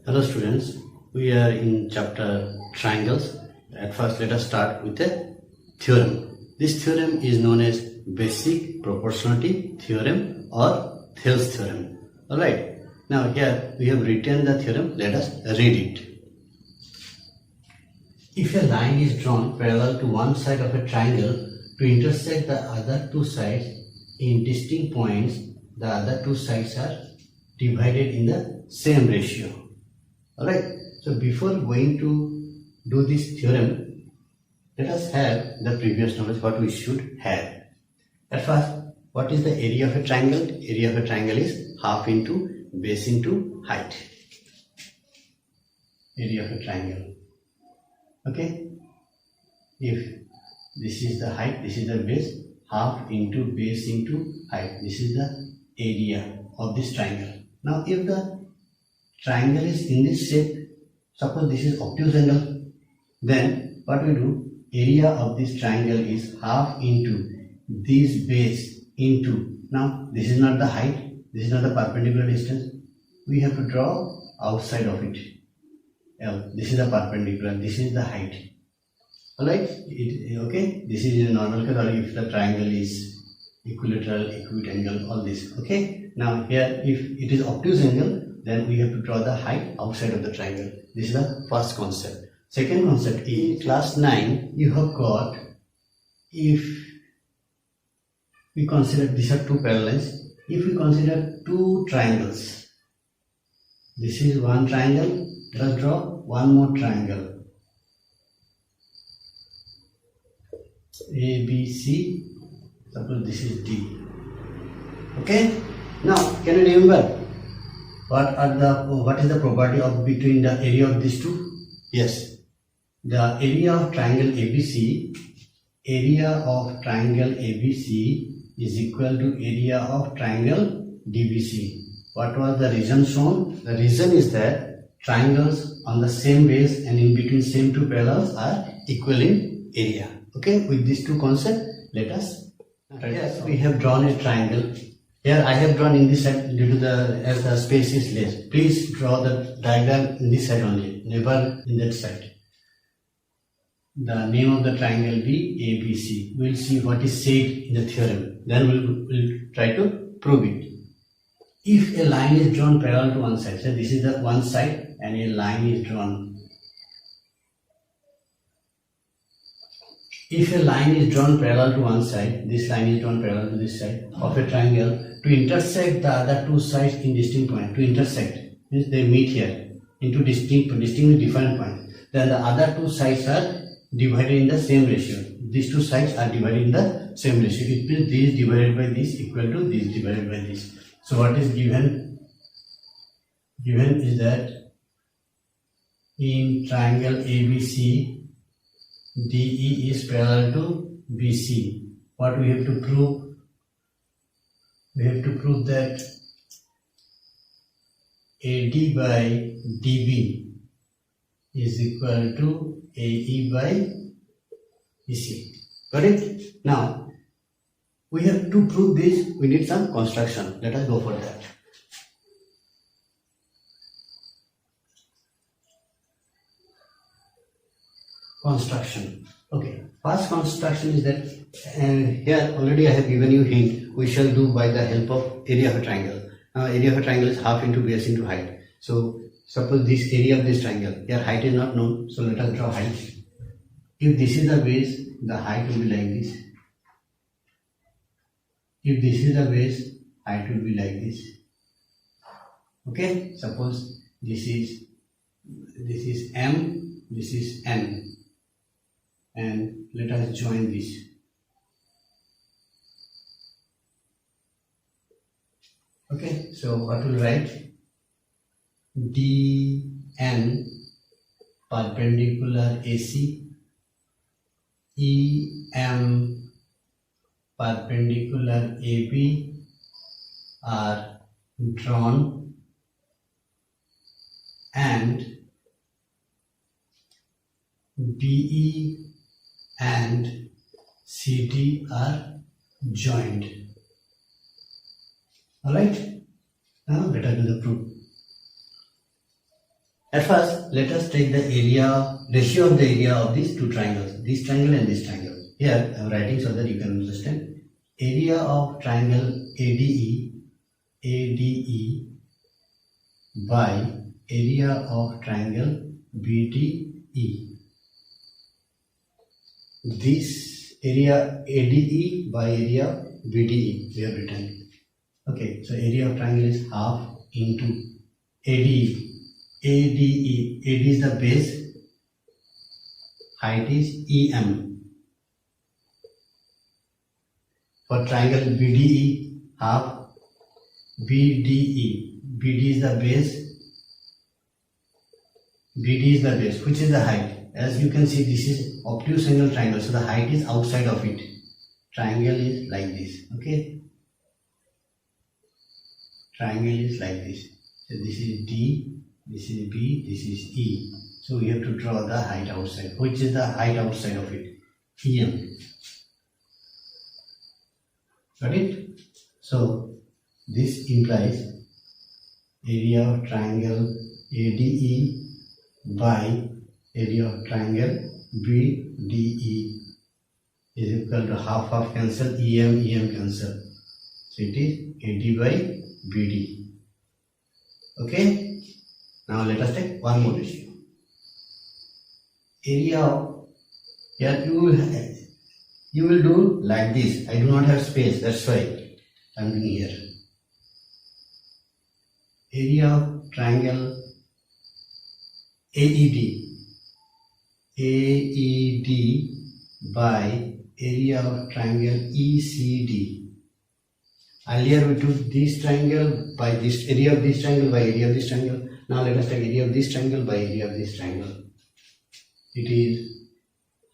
Hello students, we are in chapter triangles. At first let us start with a theorem. This theorem is known as basic proportionality theorem or Thales theorem. Alright, now here we have written the theorem, let us read it. If a line is drawn parallel to one side of a triangle to intersect the other two sides in distinct points, the other two sides are divided in the same ratio. Alright, so before going to do this theorem, let us have the previous knowledge what we should have. At first, what is the area of a triangle? Area of a triangle is half into base into height. Area of a triangle. Okay, if this is the height, this is the base, half into base into height. This is the area of this triangle. Now, if the triangle is in this shape, suppose this is obtuse angle, then what we do, area of this triangle is half into this base into, now this is not the height, this is not the perpendicular distance, we have to draw outside of it. This is the perpendicular, this is the height. Alright, okay, this is a normal case, or if the triangle is equilateral, equiangle, all this. Okay, now here if it is obtuse angle, then we have to draw the height outside of the triangle. This is the first concept. Second concept, in class 9 you have got, if we consider these are two parallels, if we consider two triangles, this is one triangle, let us draw one more triangle, ABC, suppose this is D. Okay, now can you remember what is the property of between the area of these two? Yes, the area of triangle ABC, is equal to area of triangle DBC. What was the reason shown? The reason is that triangles on the same base and in between same two parallels are equal in area. Okay, with these two concepts, let us. Yes, we have drawn a triangle. Here I have drawn in this side due to as the space is less. Please draw the diagram in this side only, never in that side. The name of the triangle be ABC. We will see what is said in the theorem. Then we will try to prove it. If a line is drawn parallel to one side, so this is the one side and a line is drawn. If a line is drawn parallel to one side, this line is drawn parallel to this side of a triangle to intersect the other two sides in distinct point. To intersect means they meet here into distinctly different points. Then the other two sides are divided in the same ratio. These two sides are divided in the same ratio. It means this divided by this equal to this divided by this. So what is given? Given is that in triangle ABC, DE is parallel to BC. What we have to prove? We have to prove that AD by DB is equal to AE by BC. Got it? Now, we have to prove this, we need some construction. Let us go for that. Construction. Okay, first construction is that, and here already I have given you hint, we shall do by the help of area of a triangle. Now area of a triangle is half into base into height. So suppose this area of this triangle, here height is not known, so let us draw height. If this is the base, the height will be like this. If this is the base, height will be like this. Okay, suppose this is M, this is N. And let us join this. Okay, so what will write? DN perpendicular AC, EM perpendicular AB are drawn and BE and CD are joined. Alright, now let us do the proof. At first, let us take the ratio of the area of these two triangles, this triangle and this triangle. Here I am writing so that you can understand. Area of triangle ADE by area of triangle BDE. This area ADE by area BDE we have written. Okay, so area of triangle is half into ADE. ADE is the base, height is EM. For triangle BDE, half BDE. BD is the base, BD is the base, which is the height. As you can see, this is obtuse angle triangle, so the height is outside of it. Triangle is like this, okay? Triangle is like this. So this is D, this is B, this is E. So we have to draw the height outside. Which is the height outside of it? EM. Got it? So this implies area of triangle ADE by area of triangle BDE is equal to half cancel, EM cancel. So it is AD by BD. Okay? Now let us take one more ratio. Area of, here you will do like this. I do not have space, that's why I am doing here. Area of triangle AED by area of triangle ECD. Earlier we took this triangle by this area of this triangle by area of this triangle. Now let us take area of this triangle by area of this triangle. It is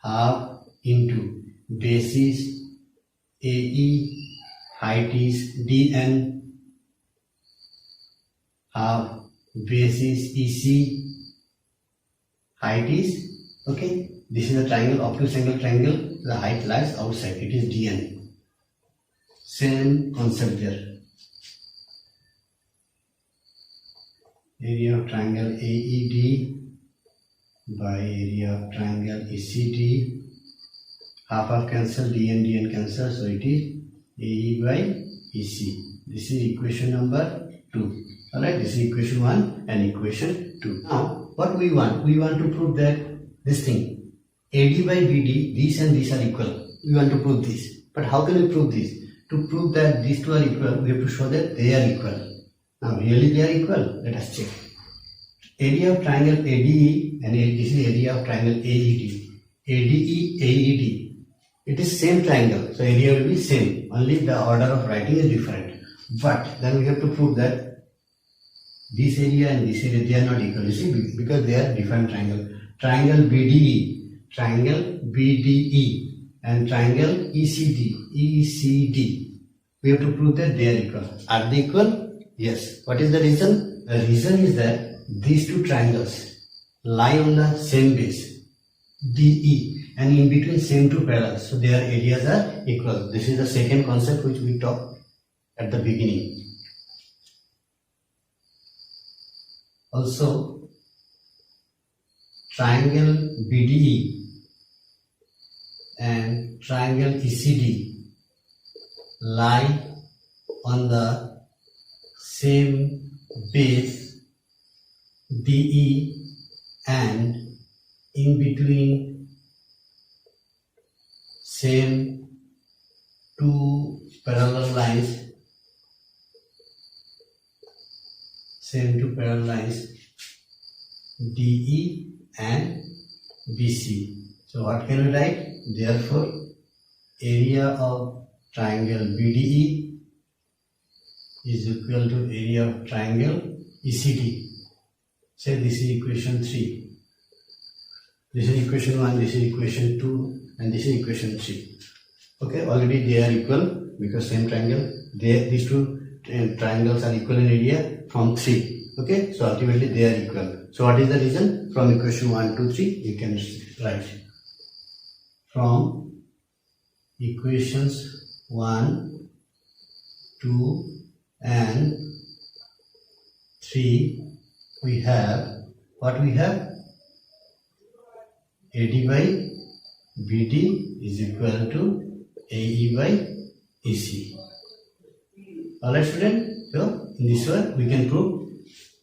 half into basis AE, height is DN, half basis EC, height is, okay, this is a triangle, obtuse angle triangle, the height lies outside, it is DN. Same concept there. Area of triangle AED by area of triangle ECD, half cancel, DN cancel, so it is AE by EC. This is equation number 2. Alright, this is equation 1 and equation 2. Now, what we want? We want to prove that this thing, AD by BD, these and these are equal. We want to prove this. But how can we prove this? To prove that these two are equal, we have to show that they are equal. Now, really they are equal? Let us check. Area of triangle ADE and this is area of triangle AED. ADE, AED. It is same triangle, so area will be same. Only the order of writing is different. But then we have to prove that this area and this area, they are not equal. You see, because they are different triangle. Triangle BDE, and triangle ECD. We have to prove that they are equal. Are they equal? Yes. What is the reason? The reason is that these two triangles lie on the same base, DE, and in between same two parallels. So their areas are equal. This is the second concept which we talked at the beginning. Also, triangle BDE and triangle ECD lie on the same base DE and in between same two parallel lines, DE and BC. So what can we write? Therefore, area of triangle BDE is equal to area of triangle ECD. Say this is equation 3. This is equation 1, this is equation 2, and this is equation 3. Okay, already they are equal because same triangle. These two triangles are equal in area from 3. Okay, so ultimately they are equal. So what is the reason? From equation 1, 2, 3, you can write. From equations 1, 2, and 3, we have what we have? AD by BD is equal to AE by EC. Alright student, so in this way we can prove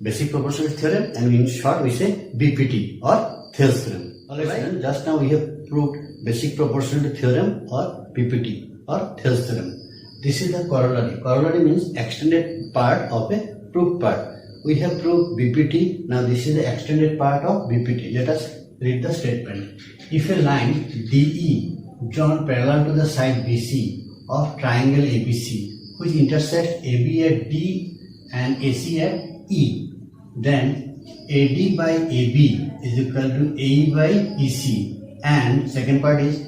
basic proportionality theorem, and in short we say BPT or Thales theorem. Alright student, just now we have proved basic proportionality theorem or BPT or Thales theorem. This is the corollary. Corollary means extended part of a proved part. We have proved BPT, now this is the extended part of BPT. Let us read the statement. If a line DE drawn parallel to the side BC of triangle ABC, which intersects AB at D and AC at E, then AD by AB is equal to AE by EC, and second part is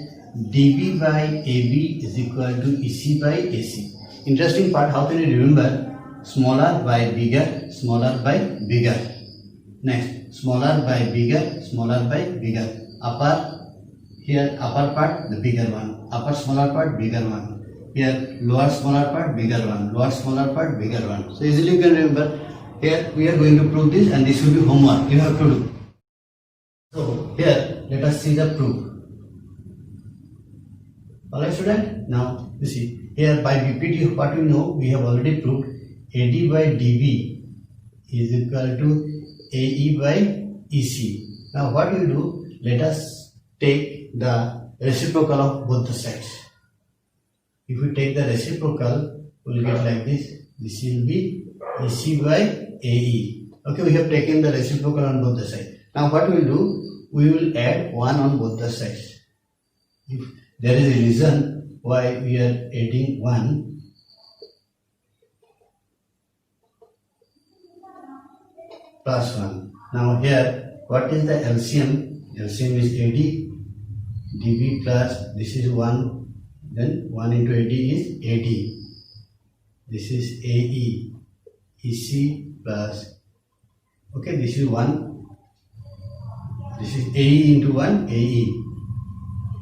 DB by AB is equal to EC by AC. Interesting part, how can you remember? Smaller by bigger, smaller by bigger. Next, smaller by bigger, smaller by bigger. Upper, here upper part, the bigger one. Upper smaller part, bigger one. Here lower smaller part, bigger one. Lower smaller part, bigger one. So easily you can remember. Here we are going to prove this, and this will be homework you have to do. So here let us see the proof. Alright student, now you see here by BPT what we know, we have already proved AD by DB is equal to AE by EC. Now what we do, let us take the reciprocal of both the sides. If we take the reciprocal, we will get like this. This will be EC by AE. Okay, we have taken the reciprocal on both the sides. Now what we will do, we will add 1 on both the sides. If there is a reason why we are adding 1, plus 1. Now here, what is the LCM? LCM is AD, DB plus, this is 1, then 1 into AD is AD. This is AE, EC plus, okay, this is 1, this is AE into 1, AE.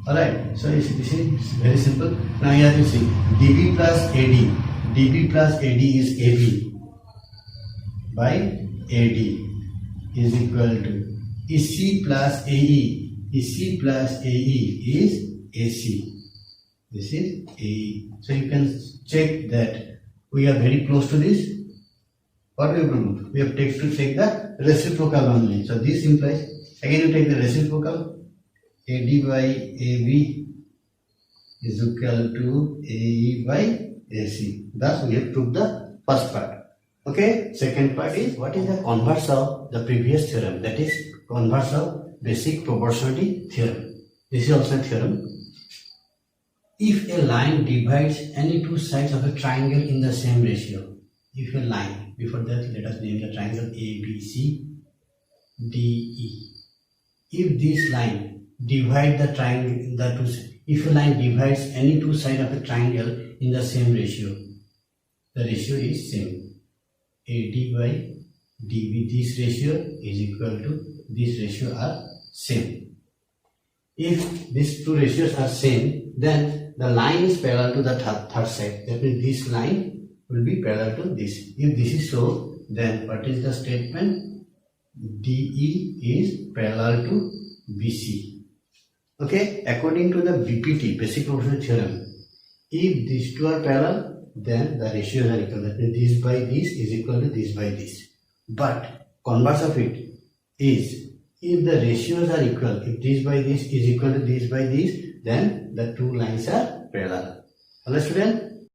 Alright, so this is very simple. Now here you see, DB plus AD, DB plus AD is AB by AD is equal to EC plus AE. EC plus AE is AC. This is AE. So you can check that we are very close to this. What we have to do? We have to take the reciprocal only. So this implies, again you take the reciprocal, AD by AB is equal to AE by AC. Thus we have proved the first part. Okay, second part is what is the converse of the previous theorem, that is converse of basic proportionality theorem. This is also a theorem. If a line divides any two sides of a triangle in the same ratio, if a line, before that let us name the triangle ABC DE. If this line divide the triangle, if a line divides any two sides of a triangle in the same ratio, the ratio is same. AD by DB, this ratio is equal to this ratio are same. If these two ratios are same, then the line is parallel to the third side. That means this line will be parallel to this. If this is so, then what is the statement? DE is parallel to BC. Okay, according to the BPT, basic proportionality theorem, if these two are parallel, then the ratios are equal. That means this by this is equal to this by this. But converse of it is, if the ratios are equal, if this by this is equal to this by this, then the two lines are parallel. Hello student?